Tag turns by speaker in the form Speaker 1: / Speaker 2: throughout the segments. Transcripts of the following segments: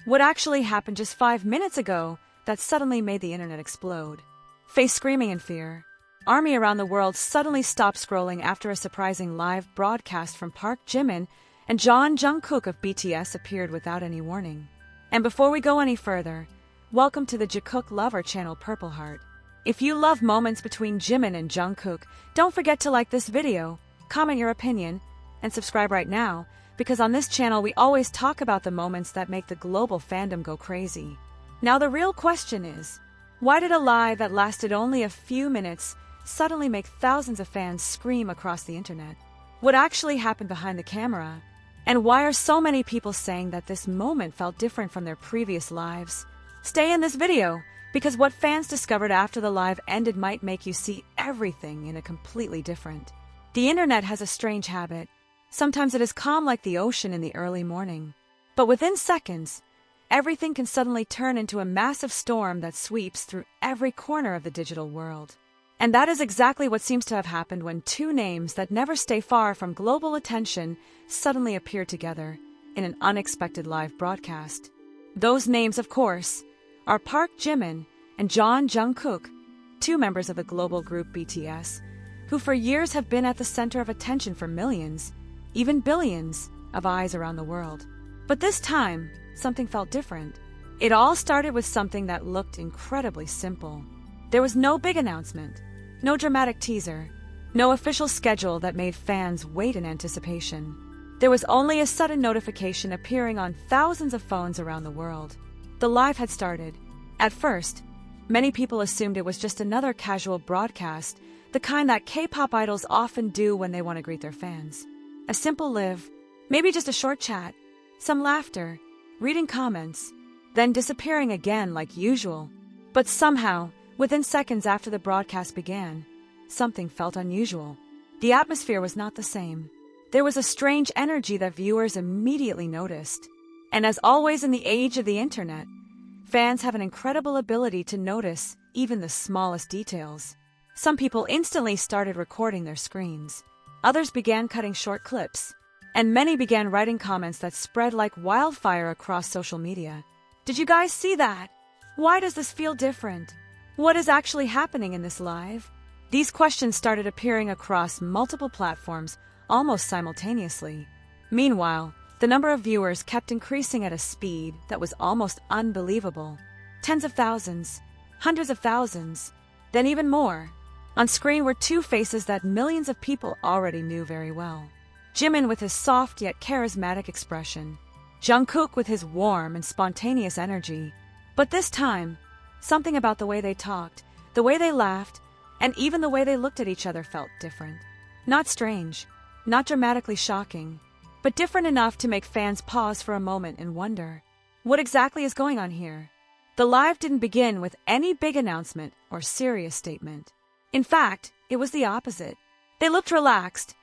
Speaker 1: What actually happened just 5 minutes ago that suddenly made the internet explode? Face screaming in fear. Army around the world suddenly stopped scrolling after a surprising live broadcast from Park Jimin and Jungkook of BTS appeared without any warning. And before we go any further, welcome to the Jikook Lover channel Purple Heart. If you love moments between Jimin and Jungkook, don't forget to like this video, comment your opinion, and subscribe right now, because on this channel we always talk about the moments that make the global fandom go crazy. Now the real question is, why did a lie that lasted only a few minutes suddenly make thousands of fans scream across the internet? What actually happened behind the camera? And why are so many people saying that this moment felt different from their previous lives? Stay in this video, because what fans discovered after the live ended might make you see everything in a completely different. The internet has a strange habit. Sometimes it is calm like the ocean in the early morning. But within seconds, everything can suddenly turn into a massive storm that sweeps through every corner of the digital world. And that is exactly what seems to have happened when two names that never stay far from global attention suddenly appear together in an unexpected live broadcast. Those names, of course, are Park Jimin and Jungkook, two members of the global group BTS, who for years have been at the center of attention for millions, even billions, of eyes around the world. But this time, something felt different. It all started with something that looked incredibly simple. There was no big announcement, no dramatic teaser, no official schedule that made fans wait in anticipation. There was only a sudden notification appearing on thousands of phones around the world. The live had started. At first, many people assumed it was just another casual broadcast, the kind that K-pop idols often do when they want to greet their fans. A simple live, maybe just a short chat, some laughter, reading comments, then disappearing again like usual. But somehow, within seconds after the broadcast began, something felt unusual. The atmosphere was not the same. There was a strange energy that viewers immediately noticed. And as always in the age of the internet, fans have an incredible ability to notice even the smallest details. Some people instantly started recording their screens. Others began cutting short clips. And many began writing comments that spread like wildfire across social media. Did you guys see that? Why does this feel different? What is actually happening in this live? These questions started appearing across multiple platforms almost simultaneously. Meanwhile, the number of viewers kept increasing at a speed that was almost unbelievable. Tens of thousands, hundreds of thousands, then even more. On screen were two faces that millions of people already knew very well. Jimin with his soft yet charismatic expression. Jungkook with his warm and spontaneous energy. But this time, something about the way they talked, the way they laughed, and even the way they looked at each other felt different. Not strange, not dramatically shocking, but different enough to make fans pause for a moment and wonder, what exactly is going on here? The live didn't begin with any big announcement or serious statement. In fact, it was the opposite. They looked relaxed,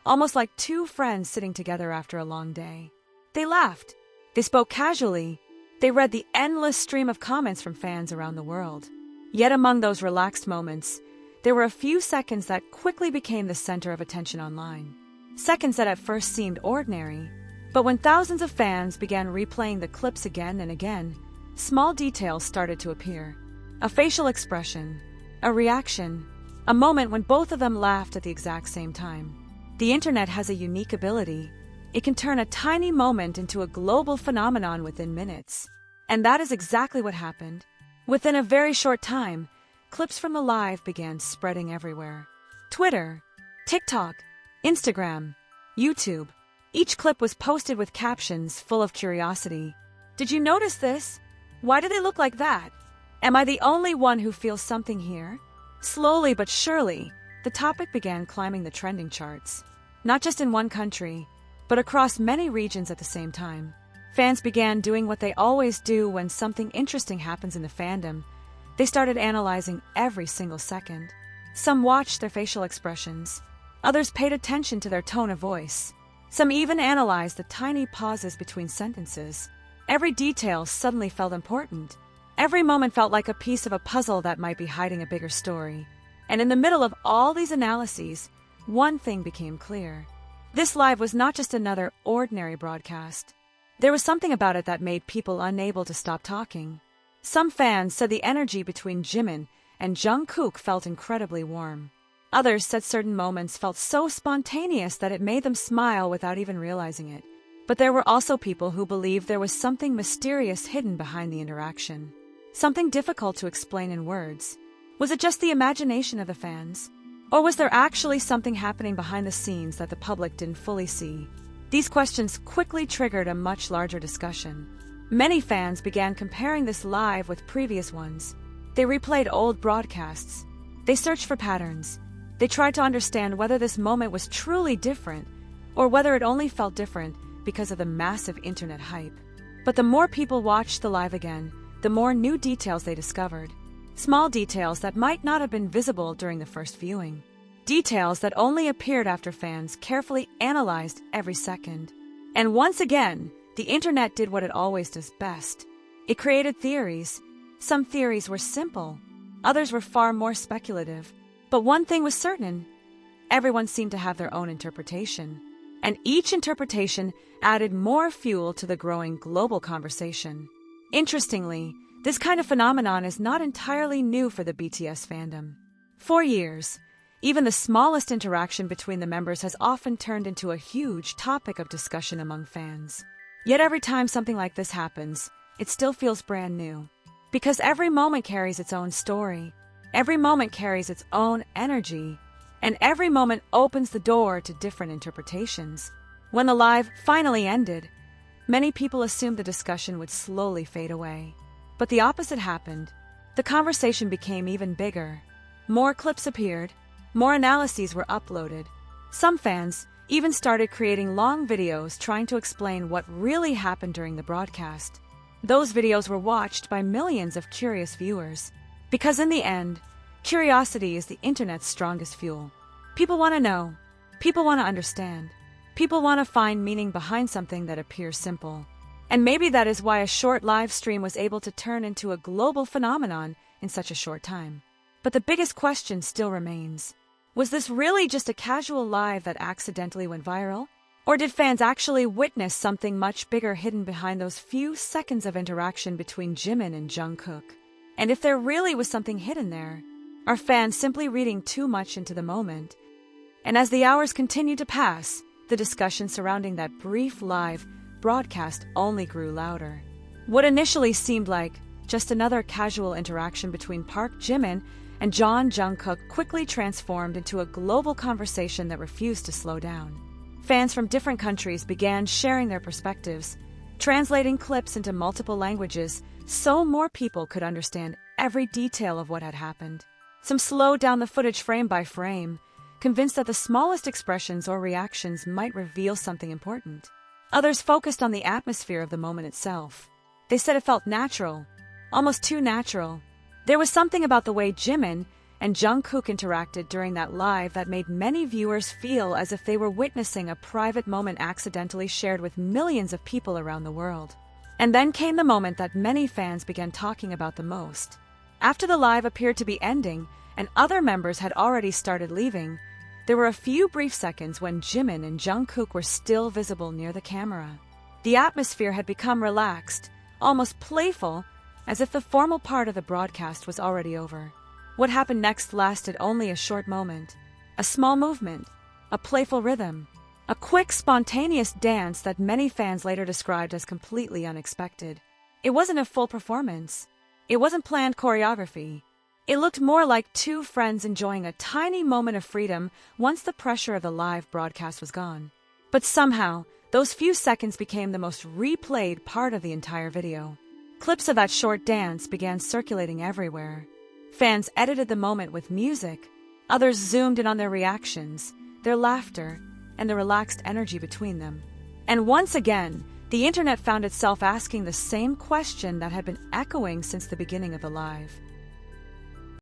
Speaker 1: almost like two friends sitting together after a long day. They laughed. They spoke casually. They read the endless stream of comments from fans around the world. Yet among those relaxed moments, there were a few seconds that quickly became the center of attention online. Seconds that at first seemed ordinary, but when thousands of fans began replaying the clips again and again, small details started to appear. A facial expression, a reaction, a moment when both of them laughed at the exact same time. The internet has a unique ability. It can turn a tiny moment into a global phenomenon within minutes. And that is exactly what happened. Within a very short time, clips from the live began spreading everywhere. Twitter, TikTok, Instagram, YouTube. Each clip was posted with captions full of curiosity. Did you notice this? Why do they look like that? Am I the only one who feels something here? Slowly but surely, the topic began climbing the trending charts. Not just in one country, but across many regions at the same time. Fans began doing what they always do when something interesting happens in the fandom. They started analyzing every single second. Some watched their facial expressions. Others paid attention to their tone of voice. Some even analyzed the tiny pauses between sentences. Every detail suddenly felt important. Every moment felt like a piece of a puzzle that might be hiding a bigger story. And in the middle of all these analyses, one thing became clear. This live was not just another ordinary broadcast. There was something about it that made people unable to stop talking. Some fans said the energy between Jimin and Jungkook felt incredibly warm. Others said certain moments felt so spontaneous that it made them smile without even realizing it. But there were also people who believed there was something mysterious hidden behind the interaction. Something difficult to explain in words. Was it just the imagination of the fans? Or was there actually something happening behind the scenes that the public didn't fully see? These questions quickly triggered a much larger discussion. Many fans began comparing this live with previous ones. They replayed old broadcasts. They searched for patterns. They tried to understand whether this moment was truly different, or whether it only felt different because of the massive internet hype. But the more people watched the live again, the more new details they discovered. Small details that might not have been visible during the first viewing. Details that only appeared after fans carefully analyzed every second. And once again, the internet did what it always does best. It created theories. Some theories were simple. Others were far more speculative. But one thing was certain. Everyone seemed to have their own interpretation. And each interpretation added more fuel to the growing global conversation. Interestingly, this kind of phenomenon is not entirely new for the BTS fandom. For years, even the smallest interaction between the members has often turned into a huge topic of discussion among fans. Yet every time something like this happens, it still feels brand new. Because every moment carries its own story, every moment carries its own energy, and every moment opens the door to different interpretations. When the live finally ended, many people assumed the discussion would slowly fade away. But the opposite happened. The conversation became even bigger. More clips appeared. More analyses were uploaded. Some fans even started creating long videos trying to explain what really happened during the broadcast. Those videos were watched by millions of curious viewers. Because in the end, curiosity is the internet's strongest fuel. People want to know. People want to understand. People want to find meaning behind something that appears simple. And maybe that is why a short live stream was able to turn into a global phenomenon in such a short time. But the biggest question still remains. Was this really just a casual live that accidentally went viral? Or did fans actually witness something much bigger hidden behind those few seconds of interaction between Jimin and Jungkook? And if there really was something hidden there, are fans simply reading too much into the moment? And as the hours continued to pass, the discussion surrounding that brief live broadcast only grew louder. What initially seemed like just another casual interaction between Park Jimin and Jeon Jungkook quickly transformed into a global conversation that refused to slow down. Fans from different countries began sharing their perspectives, translating clips into multiple languages so more people could understand every detail of what had happened. Some slowed down the footage frame by frame, convinced that the smallest expressions or reactions might reveal something important. Others focused on the atmosphere of the moment itself. They said it felt natural, almost too natural. There was something about the way Jimin and Jungkook interacted during that live that made many viewers feel as if they were witnessing a private moment accidentally shared with millions of people around the world. And then came the moment that many fans began talking about the most. After the live appeared to be ending and other members had already started leaving, there were a few brief seconds when Jimin and Jungkook were still visible near the camera. The atmosphere had become relaxed, almost playful, as if the formal part of the broadcast was already over. What happened next lasted only a short moment. A small movement, a playful rhythm, a quick, spontaneous dance that many fans later described as completely unexpected. It wasn't a full performance. It wasn't planned choreography. It looked more like two friends enjoying a tiny moment of freedom once the pressure of the live broadcast was gone. But somehow, those few seconds became the most replayed part of the entire video. Clips of that short dance began circulating everywhere. Fans edited the moment with music. Others zoomed in on their reactions, their laughter, and the relaxed energy between them. And once again, the internet found itself asking the same question that had been echoing since the beginning of the live.